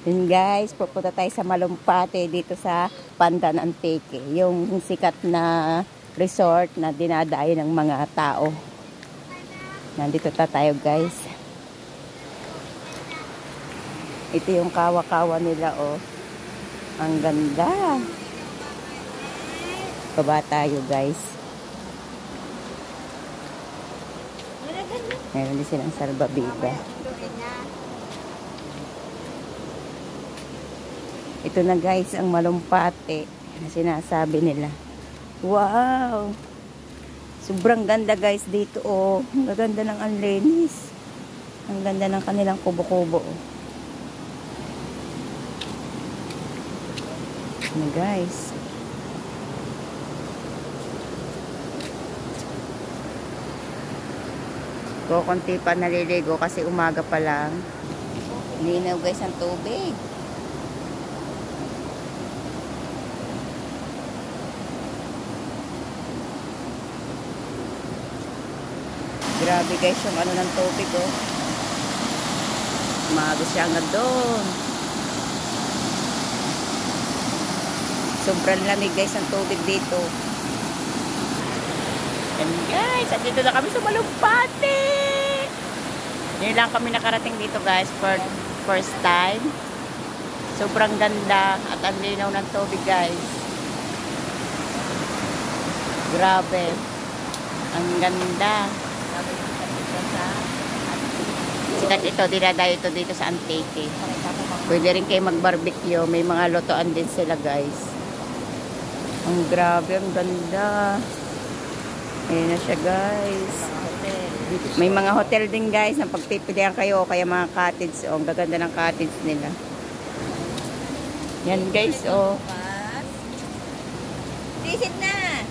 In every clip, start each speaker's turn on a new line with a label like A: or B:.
A: Yun guys, pupunta tayo sa Malumpate dito sa Pandan Antique. Yung sikat na resort na dinadayo ng mga tao. Nandito tayo guys. Ito yung kawa-kawa nila oh. Ang ganda. Baba tayo guys. Meron din silang salbabida. Ito na guys ang Malumpate na sinasabi nila. Wow! Sobrang ganda guys dito oh. Ang ganda ng anlinis. Ang ganda ng kanilang kubo-kubo oh. Ano guys? Konti pa naliligo kasi umaga pa lang. Linaw guys ang tubig. Grabe guys yung ano ng tubig oh. Umaga siya hanggang doon. Sobrang lamig guys ang tubig dito. And guys, andito na kami sa Malumpate. Ngayon lang kami nakarating dito guys for first time. Sobrang ganda at ang linaw ng tubig guys. Grabe. Ang ganda. Sikat ito, dinadayo ito dito sa Antique. Pwede rin kayo mag-barbecue. May mga lutoan din sila guys. Ang grabe, ang ganda. Ayan na siya guys. May mga hotel din guys na pagpipilihan kayo o kaya mga cottage. O, ang gaganda ng cottage nila. Yan guys oh. Visit na!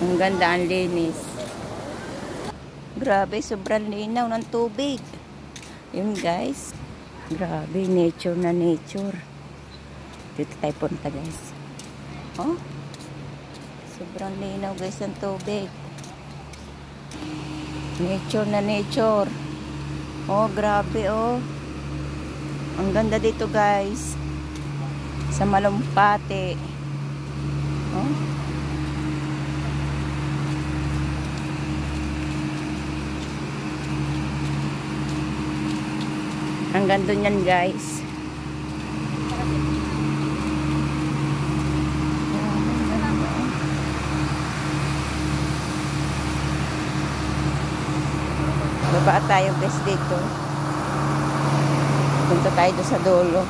A: Ang ganda, ang linis. Grabe, sobrang linaw ng tubig. Yun guys. Grabe, nature na nature. Dito tayo punta guys. Oh. Sobrang linaw guys ang tubig. Nature na nature. Oh, grabe oh. Ang ganda dito guys. Sa Malumpate. Oh. Ang ganda niyan guys. Baba tayo guys dito. Punta tayo doon sa dulo.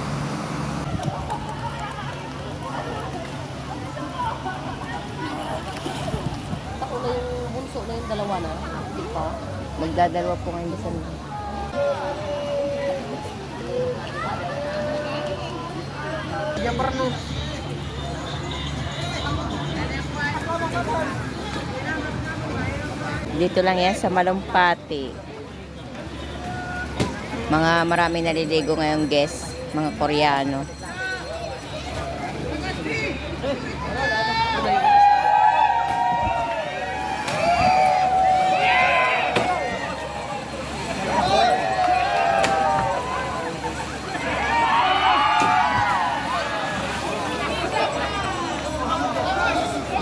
B: Ako na yung bunso na yung dalawa na. Hindi pa.
A: Magdadalawa po ngayon sa dulo. Dito lang yan sa Malumpate. Mga marami naliligo ngayong guest, mga Koreano.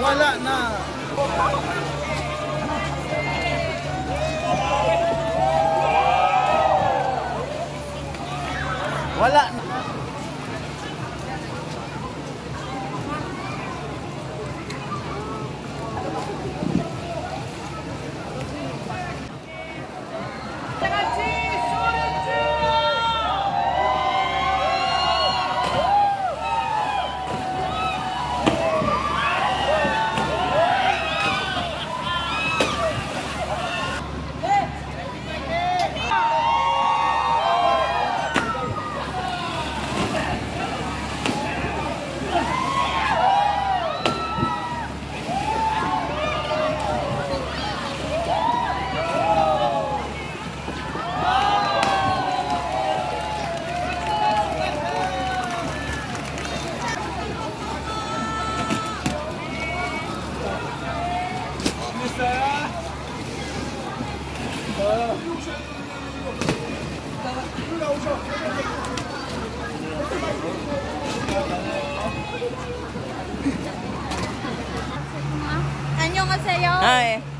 C: Wala na. Wala na. 안녕하세요.
A: Ay.